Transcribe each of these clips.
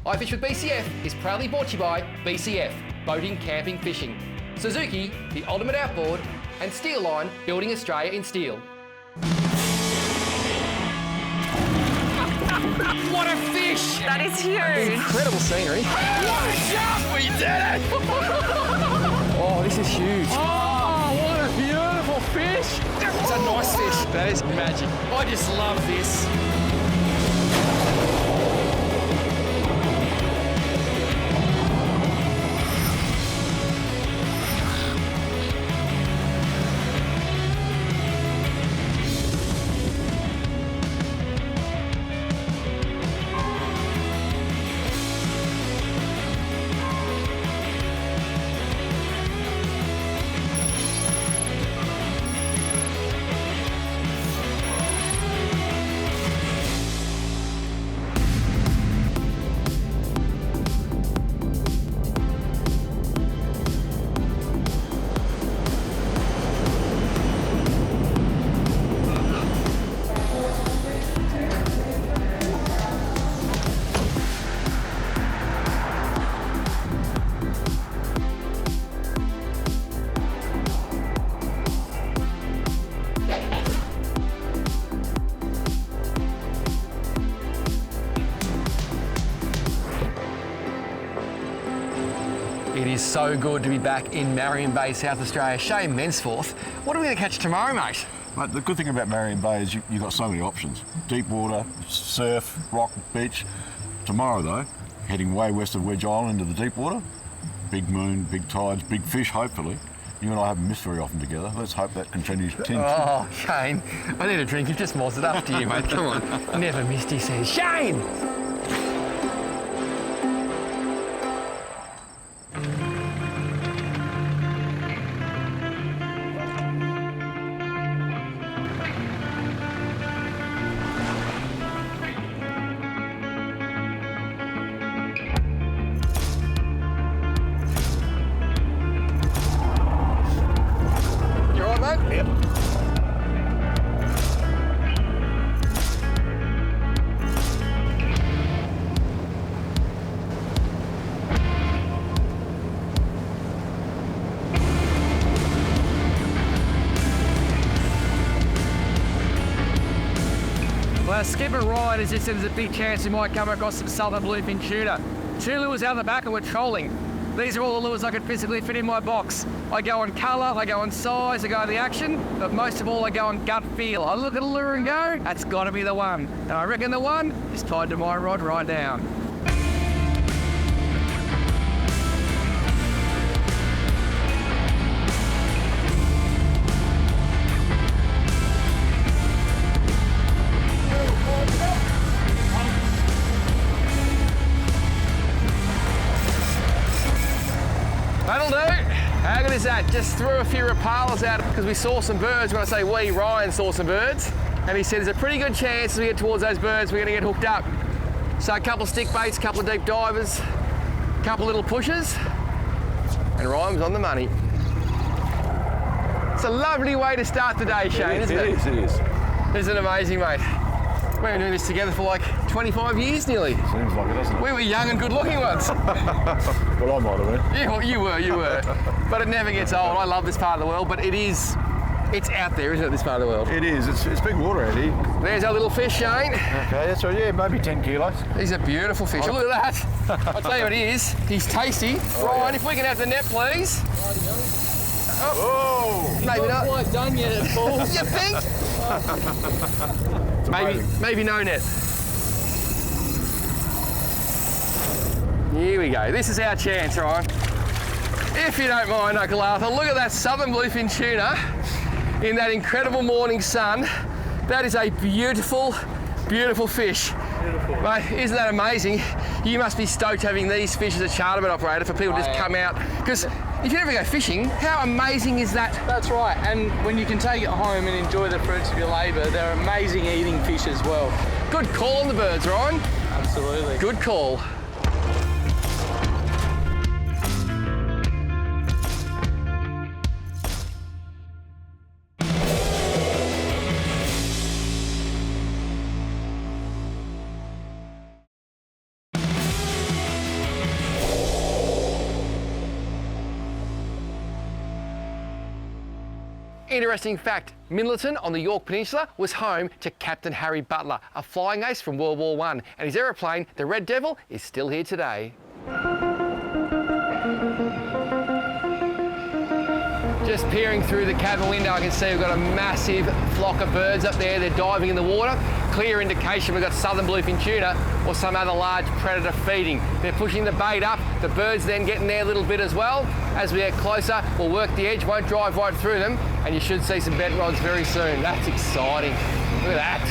I Fish with BCF is proudly brought to you by BCF, Boating, Camping, Fishing, Suzuki, the ultimate outboard, and Steel Line, building Australia in steel. What a fish! That is huge. Incredible scenery. What a jump! We did it! Oh, this is huge. Oh, what a beautiful fish! It's a nice fish. That is magic. I just love this. It is so good to be back in Marion Bay, South Australia. Shane Mensforth, what are we going to catch tomorrow, mate? Mate, the good thing about Marion Bay is you've got so many options. Deep water, surf, rock, beach. Tomorrow, though, heading way west of Wedge Island into the deep water. Big moon, big tides, big fish, hopefully. You and I haven't missed very often together. Let's hope that continues. Oh, Shane, I need a drink. You've just mozzed it up to you, mate. Come on. Never missed, he says. Shane! Well, skip and ride as this is a big chance we might come across some southern bluefin tuna. 2 lures out the back and we're trolling. These are all the lures I could physically fit in my box. I go on colour, I go on size, I go on the action, but most of all I go on gut feel. I look at a lure and go, that's got to be the one. And I reckon the one is tied to my rod right down. That'll do. How good is that? Just threw a few rapalas out because we saw some birds. When I say we, Ryan saw some birds. And he said there's a pretty good chance as we get towards those birds, we're going to get hooked up. So a couple of stick baits, a couple of deep divers, a couple of little pushes, and Ryan was on the money. It's a lovely way to start the day, Shane, isn't it? It is. Isn't it amazing, mate? We've been doing this together for like 25 years nearly. Seems like it, doesn't it? We were young and good looking once. Well, I might have been. Yeah, well, you were. But it never gets old. I love this part of the world, but it's out there, isn't it, this part of the world? It is. It's big water out here. There's our little fish, Shane. Okay, that's right. Yeah, maybe 10 kilos. These are beautiful fish. Look at that. I'll tell you what he is. He's tasty. Ryan, if we can have the net, please. Oh! Maybe not. Quite done yet, Paul. You think? Maybe no net. Here we go. This is our chance, Ryan. If you don't mind, Uncle Arthur, look at that southern bluefin tuna in that incredible morning sun. That is a beautiful, beautiful fish. Beautiful. Mate, isn't that amazing? You must be stoked having these fish as a charterboat operator for people to just come out. Because if you ever go fishing, how amazing is that? That's right, and when you can take it home and enjoy the fruits of your labour, they're amazing eating fish as well. Good call on the birds, Ryan. Absolutely. Good call. Interesting fact, Middleton on the York Peninsula was home to Captain Harry Butler, a flying ace from World War I, and his aeroplane, the Red Devil, is still here today. Just peering through the cabin window, I can see we've got a massive flock of birds up there. They're diving in the water. Clear indication we've got southern bluefin tuna or some other large predator feeding. They're pushing the bait up. The birds then get in there a little bit as well. As we get closer, we'll work the edge, won't drive right through them, and you should see some bed rods very soon. That's exciting. Look at that.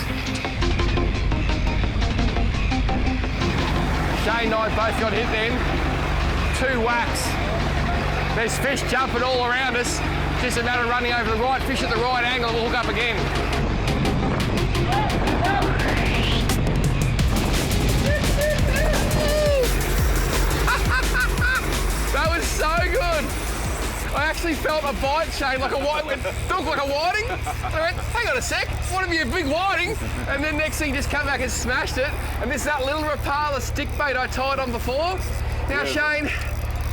Shane and I both got hit then. 2 whacks. There's fish jumping all around us. Just a matter of running over the right fish at the right angle and we'll hook up again. That was so good. I actually felt a bite, Shane, like a whiting. It looked like a whiting. I went, hang on a sec, want to be a big whiting? And then next thing, just come back and smashed it. And this is that little Rapala stick bait I tied on before. Now, yeah. Shane,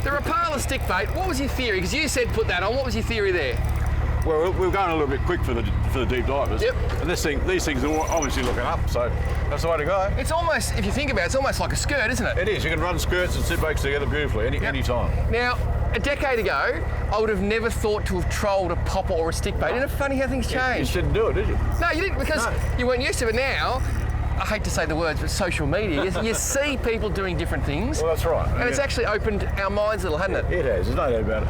the Rapala stick bait, what was your theory? Because you said put that on, what was your theory there? Well, we were going a little bit quick for the deep divers. Yep. And these things are obviously looking up, so that's the way to go. It's almost, if you think about it, it's almost like a skirt, isn't it? It is. You can run skirts and sit baits together beautifully any time. Now, a decade ago, I would have never thought to have trolled a popper or a stick bait. Isn't it funny how things change? You just didn't do it, did you? No, you didn't, because you weren't used to it. Now, I hate to say the words, but social media, you see people doing different things. Well, that's right. And it's actually opened our minds a little, hasn't it? It has, there's no doubt about it.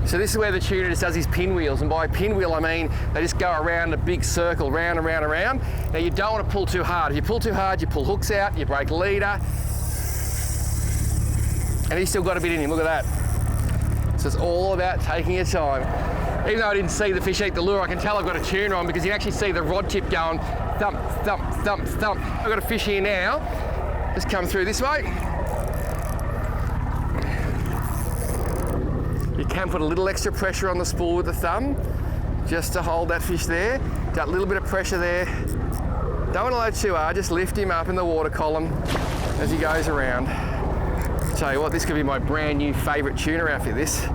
So this is where the tuna just does his pinwheels, and by pinwheel I mean they just go around a big circle, round and round and round. Now you don't want to pull too hard. If you pull too hard, you pull hooks out, you break leader. And he's still got a bit in him, look at that. So it's all about taking your time. Even though I didn't see the fish eat the lure, I can tell I've got a tuna on because you can actually see the rod tip going thump, thump, thump, thump. I've got a fish here now. Just come through this way. You can put a little extra pressure on the spool with the thumb, just to hold that fish there. Got a little bit of pressure there. Don't want to load too hard, just lift him up in the water column as he goes around. Tell you what, this could be my brand new favourite tuna outfit, this.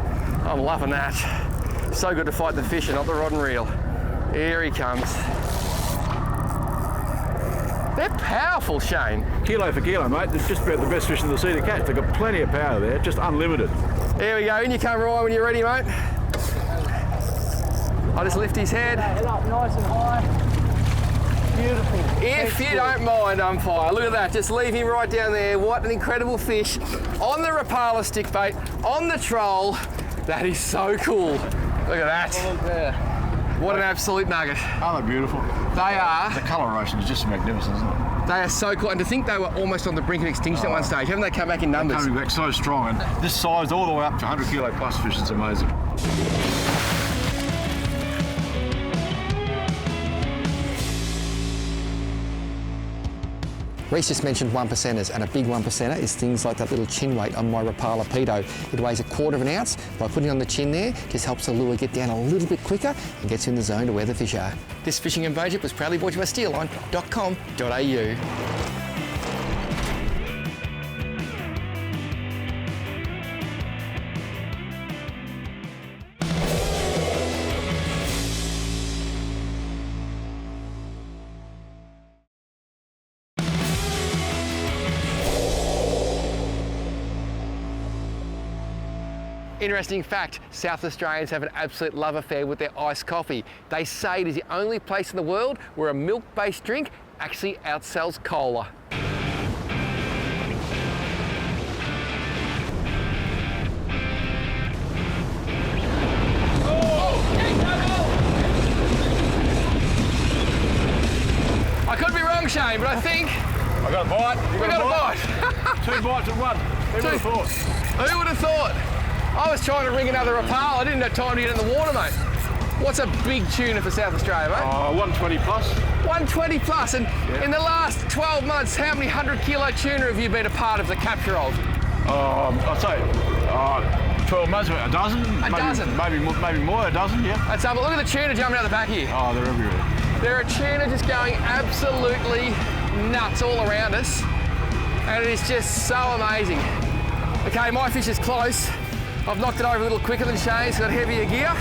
I'm loving that. So good to fight the fish and not the rod and reel. Here he comes. They're powerful, Shane. Kilo for kilo, mate. They're just about the best fish in the sea to catch. They've got plenty of power there, just unlimited. Here we go, in you come, Ryan, when you're ready, mate. I'll just lift his head. Head up nice and high. Beautiful. If you don't mind, umpire, look at that. Just leave him right down there. What an incredible fish. On the Rapala stick bait, on the troll. That is so cool. Look at that. Look there. What an absolute nugget. Aren't they beautiful? They are. The coloration is just magnificent, isn't it? They are so cool. And to think they were almost on the brink of extinction at one stage. Haven't they come back in numbers? They're coming back so strong. And this size all the way up to 100 kilo plus fish, it's amazing. Reece just mentioned 1%ers, and a big 1%er is things like that little chin weight on my Rapala pedo. It weighs 1/4 ounce. By putting it on the chin there, just helps the lure get down a little bit quicker and gets you in the zone to where the fish are. This fishing and budget was proudly brought to you by steelline.com.au. Interesting fact, South Australians have an absolute love affair with their iced coffee. They say it is the only place in the world where a milk-based drink actually outsells cola. I could be wrong, Shane, but I think I got a bite. we got a bite. 2 bites at one. Who would have thought? Who would have thought? I was trying to ring another Rapala. I didn't have time to get in the water, mate. What's a big tuna for South Australia, mate? 120 plus. 120 plus. And in the last 12 months, how many 100-kilo tuna have you been a part of the capture of? I'd say 12 months, a dozen. A dozen? Maybe more, a dozen, yeah. Let's have a look at the tuna jumping out the back here. Oh, they're everywhere. There are tuna just going absolutely nuts all around us. And it is just so amazing. Okay, my fish is close. I've knocked it over a little quicker than Shane's, got heavier gear.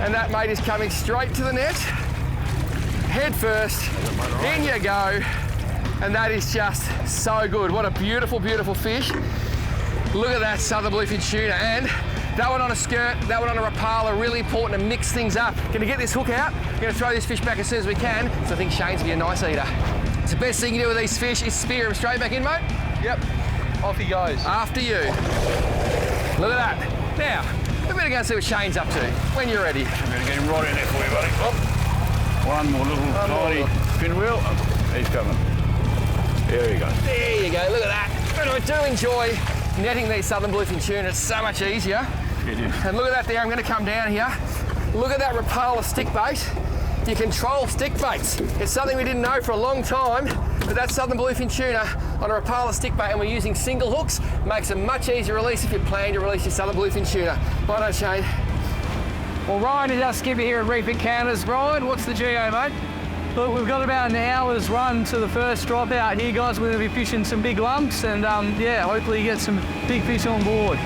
And that, mate, is coming straight to the net. Head first, in you go. And that is just so good. What a beautiful, beautiful fish. Look at that southern bluefin tuna. And that one on a skirt, that one on a rapala, really important to mix things up. Gonna get this hook out, gonna throw this fish back as soon as we can, so I think Shane's gonna be a nice eater. So the best thing you do with these fish is spear them straight back in, mate. Yep, off he goes. After you. Look at that. Now, we better go and see what Shane's up to when you're ready. I'm going to get him right in there for you, buddy. Oh. One more little tiny pinwheel. Oh, he's coming. There you go. There you go, look at that. And I do enjoy netting these southern bluefin tuna. It's so much easier. It is. And look at that there, I'm going to come down here. Look at that rapala stick bait. You control stick baits. It's something we didn't know for a long time, but that southern bluefin tuna on a rapala stick bait, and we're using single hooks, makes a much easier release if you plan to release your southern bluefin tuna. Right on, Shane. Well, Ryan is our skipper here at Reef Encounters. Ryan, what's the GO, mate? Look, we've got about an hour's run to the first drop out here, guys. We're going to be fishing some big lumps and, yeah, hopefully get some big fish on board.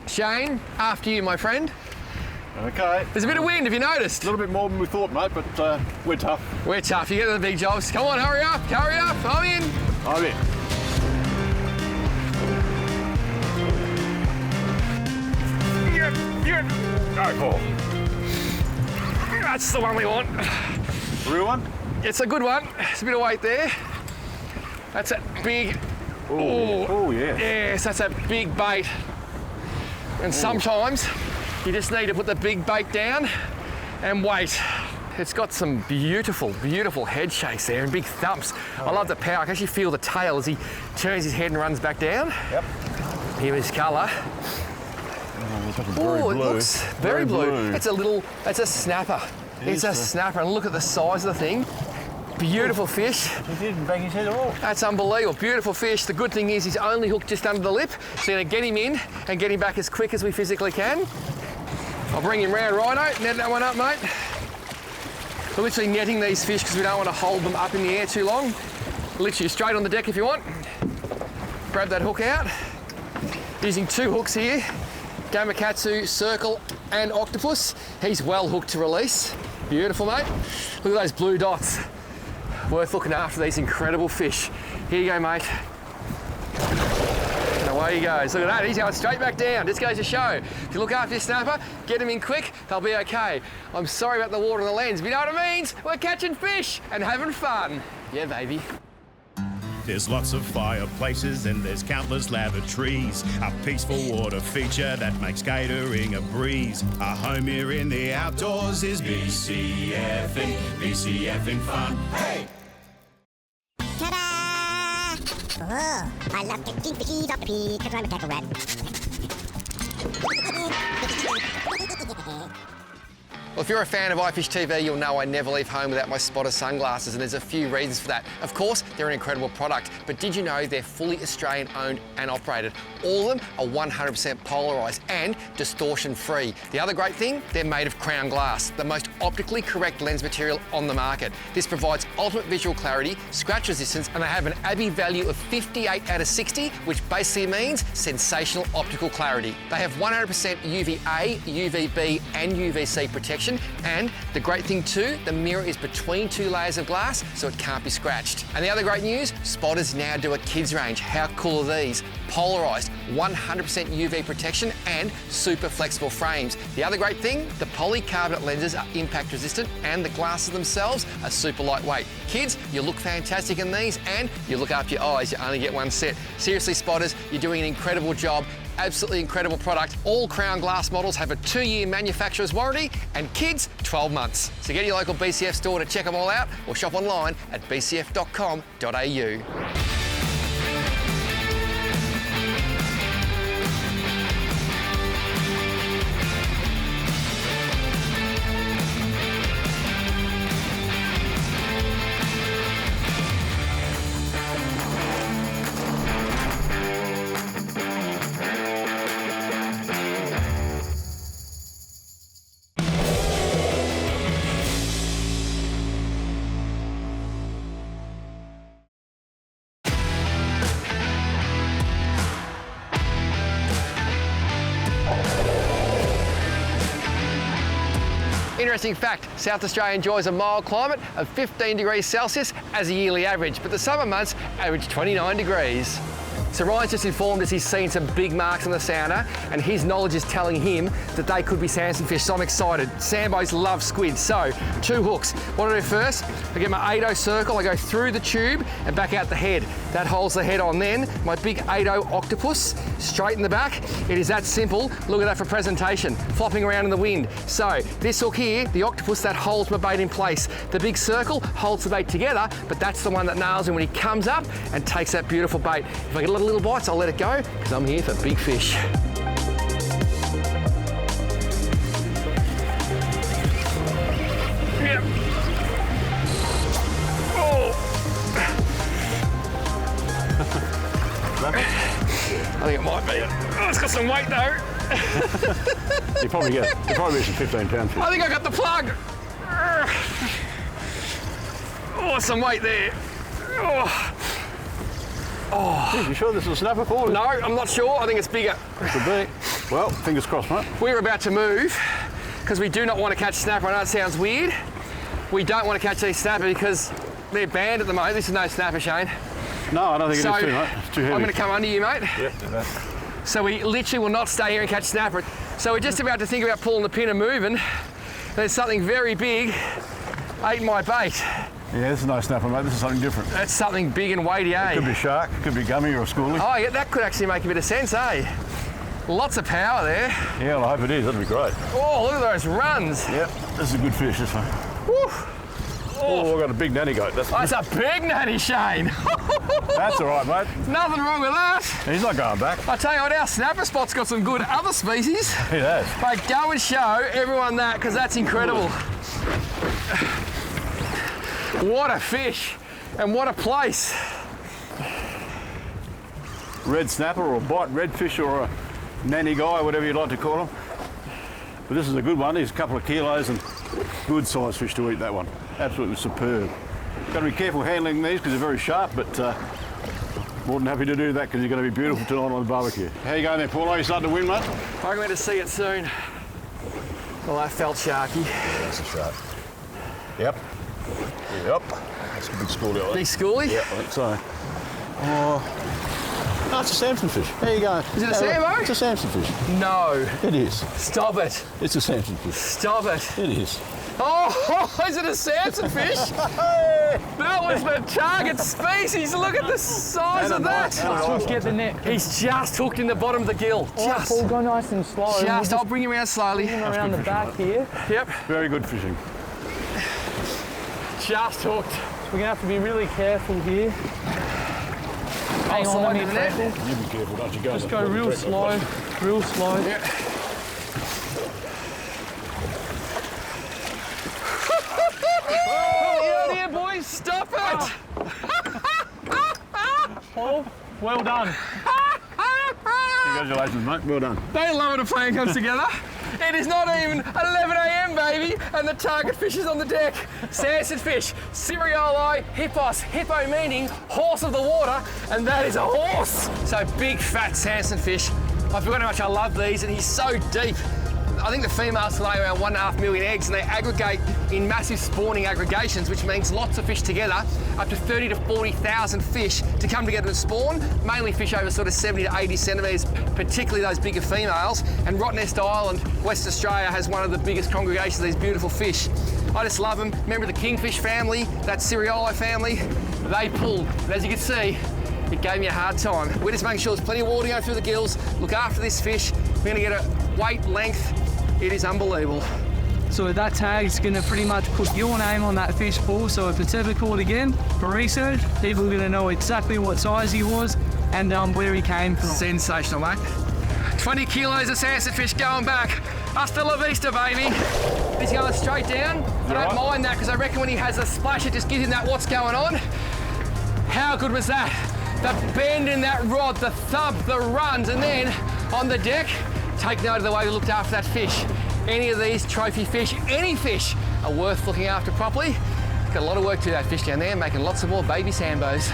Shane, after you, my friend. Okay. There's a bit of wind, have you noticed? A little bit more than we thought, mate, but we're tough. We're tough, you get the big jobs. Come on, hurry up, I'm in. I'm in. Go, Paul. That's the one we want. Real one? It's a good one. There's a bit of weight there. That's a big, Oh, yeah. yes, that's a big bait. And sometimes you just need to put the big bait down and wait. It's got some beautiful, beautiful head shakes there and big thumps. I love the power. I can actually feel the tail as he turns his head and runs back down. Yep. Here is colour. Very Oh, it blue. looks very blue. blue. It's a snapper. It's a snapper, and look at the size of the thing. Beautiful fish. He didn't bang his head at all. That's unbelievable. Beautiful fish. The good thing is he's only hooked just under the lip, so we're going to get him in and get him back as quick as we physically can. I'll bring him round, Rhino. Net that one up, mate. We're literally netting these fish because we don't want to hold them up in the air too long. Literally straight on the deck if you want. Grab that hook out. Using two hooks here. Gamakatsu, circle and octopus. He's well hooked to release. Beautiful, mate. Look at those blue dots. Worth looking after these incredible fish. Here you go, mate. And away he goes. Look at that, he's going straight back down. This goes to show. If you look after your snapper, get him in quick, they'll be okay. I'm sorry about the water and the lens, but you know what it means? We're catching fish and having fun. Yeah, baby. There's lots of fireplaces and there's countless lavatories. A peaceful water feature that makes catering a breeze. Our home here in the outdoors is BCFing fun. Hey! Ta-da! Oh, I love to keep the keys off the pee because I'm a tackle rat. Well, if you're a fan of IFISHTV, you'll know I never leave home without my spotter sunglasses, and there's a few reasons for that. Of course, they're an incredible product, but did you know they're fully Australian owned and operated? All of them are 100% polarised and distortion free. The other great thing, they're made of crown glass, the most optically correct lens material on the market. This provides ultimate visual clarity, scratch resistance, and they have an ABI value of 58 out of 60, which basically means sensational optical clarity. They have 100% UVA, UVB and UVC protection. And the great thing too, the mirror is between two layers of glass, so it can't be scratched. And the other great news, spotters now do a kids range. How cool are these? Polarised, 100% UV protection and super flexible frames. The other great thing, the polycarbonate lenses are impact resistant and the glasses themselves are super lightweight. Kids, you look fantastic in these and you look after your eyes, you only get one set. Seriously, spotters, you're doing an incredible job. Absolutely incredible product. All Crown Glass models have a 2-year manufacturer's warranty and kids, 12 months. So get to your local BCF store to check them all out or shop online at bcf.com.au. Interesting fact, South Australia enjoys a mild climate of 15 degrees Celsius as a yearly average, but the summer months average 29 degrees. So Ryan's just informed us he's seen some big marks on the sounder, and his knowledge is telling him that they could be Samson fish, so I'm excited. Sambos love squid, so 2 hooks. What do I do first? I get my 8-0 circle, I go through the tube and back out the head. That holds the head on. Then my big 8-0 octopus, straight in the back. It is that simple. Look at that for presentation, flopping around in the wind. So this hook here, the octopus, that holds my bait in place. The big circle holds the bait together, but that's the one that nails him when he comes up and takes that beautiful bait. If I get a lot of little bites, I'll let it go, because I'm here for big fish. Yep. Oh. I think it might be. Oh, it's got some weight though. You probably get some 15-pound fish. I think I got the plug. Oh, some weight there. Oh. You sure this is a snapper for you? No, I'm not sure. I think it's bigger. Could be. Well, fingers crossed, mate. We're about to move because we do not want to catch snapper. I know it sounds weird. We don't want to catch these snapper because they're banned at the moment. This is no snapper, Shane. No, I don't think it is too, mate. It's too heavy. I'm going to come under you, mate. Yep. So we literally will not stay here and catch snapper. So we're just about to think about pulling the pin and moving. There's something very big ate my bait. Yeah, this is no snapper, mate. This is something different. That's something big and weighty, eh? It could be a shark, it could be a gummy or a schoolie. Oh, yeah, that could actually make a bit of sense, eh? Lots of power there. Yeah, well, I hope it is. That'd be great. Oh, look at those runs. Yep, this is a good fish, this one. Woo. Oh, I've got a big nanny goat. That's a big nanny, Shane. That's all right, mate. Nothing wrong with that. He's not going back. I tell you what, our snapper spot's got some good other species. It has. But go and show everyone that, because that's incredible. What a fish, and what a place. Red snapper or a Bight redfish or a nanny guy, whatever you'd like to call them. But this is a good one. He's a couple of kilos and good size fish to eat, that one. Absolutely superb. Got to be careful handling these because they're very sharp, but more than happy to do that because you're going to be beautiful tonight on the barbecue. How you going there, Paulo? You starting to win, mate? I'm going to see it soon. Well, that felt sharky. Yeah, that's a shark. Yep. Yep. That's a big schoolie. Big schoolie? Yeah, I think so. Oh, no, it's a Samson fish. How you going? Is it a Sambo? It's a Samson fish. No. It is. Stop it. It's a Samson fish. Stop it. It is. Oh, is it a Samson fish? That was the target species. Look at the size of that. Just get the net. He's just hooked in the bottom of the gill. Just. Paul, go nice and slow. Just. I'll bring him around slowly. Bring him around the back here. Yep. Very good fishing. Just hooked. We're gonna have to be really careful here. Hang on, let me be careful. You be careful, don't you go. Just go real slow, real slow. Yeah. Oh, yeah, boys, stop it! Paul, well done. Congratulations, mate. Well done. They love when a plan comes together. It is not even 11 a.m, baby, and the target fish is on the deck. Samson fish, Cereoli hippos, hippo meaning horse of the water, and that is a horse. So big fat Samson fish. I forgot how much I love these, and he's so deep. I think the females lay around 1.5 million eggs, and they aggregate in massive spawning aggregations, which means lots of fish together, up to 30 to 40,000 fish to come together and spawn. Mainly fish over sort of 70 to 80 centimetres, particularly those bigger females. And Rottnest Island, West Australia, has one of the biggest congregations of these beautiful fish. I just love them. Remember the kingfish family, that Cereoli family? They pull, and as you can see, it gave me a hard time. We're just making sure there's plenty of water going through the gills. Look after this fish. We're gonna get a weight, length. It is unbelievable. So that tag is going to pretty much put your name on that fish, Paul. So if it's ever caught again for research, people are going to know exactly what size he was and where he came from. Sensational, mate. 20 kilos of Samson fish going back. Hasta la vista, baby. He's going straight down. I don't mind that because I reckon when he has a splash, it just gives him that what's going on. How good was that? The bend in that rod, the thump, the runs, and then on the deck, take note of the way we looked after that fish. Any of these trophy fish, any fish, are worth looking after properly. Got a lot of work to do that fish down there, making lots of more baby Sambos.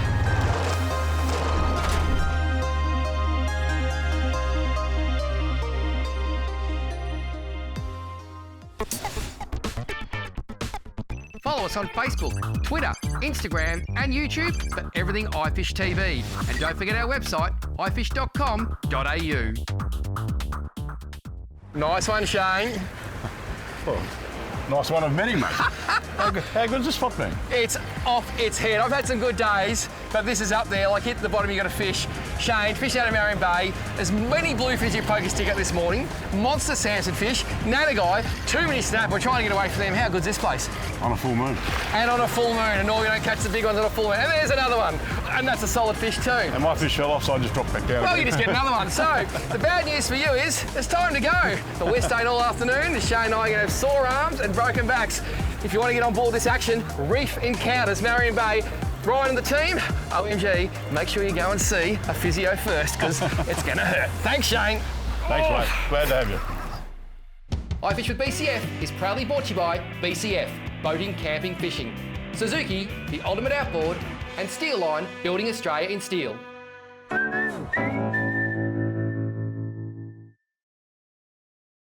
follow us on Facebook, Twitter, Instagram and YouTube for everything IFISHTV. And don't forget our website, ifish.com.au. Nice one, Shane. Nice one of many, mate. How good's this spot been? It's off its head. I've had some good days, but this is up there. Like, hit the bottom, you got to fish. Shane, fish out of Marion Bay. As many bluefins as you poke a stick at this morning. Monster Samson fish. Natter guy, 2 mini snap. We're trying to get away from them. How good's this place? On a full moon. And on a full moon. And no, we don't catch the big ones on a full moon. And there's another one. And that's a solid fish too. And my fish fell off, so I just dropped back down. Well, you just get another one. So, the bad news for you is it's time to go. But we're staying all afternoon. Shane and I are going to have sore arms and broken backs. If you want to get on board this action, Reef Encounters, Marion Bay, Brian and the team, OMG, make sure you go and see a physio first, because it's going to hurt. Thanks, Shane. Thanks, mate. Glad to have you. iFish with BCF is proudly brought to you by BCF, Boating, Camping, Fishing, Suzuki, the ultimate outboard, and Steel Line, building Australia in steel.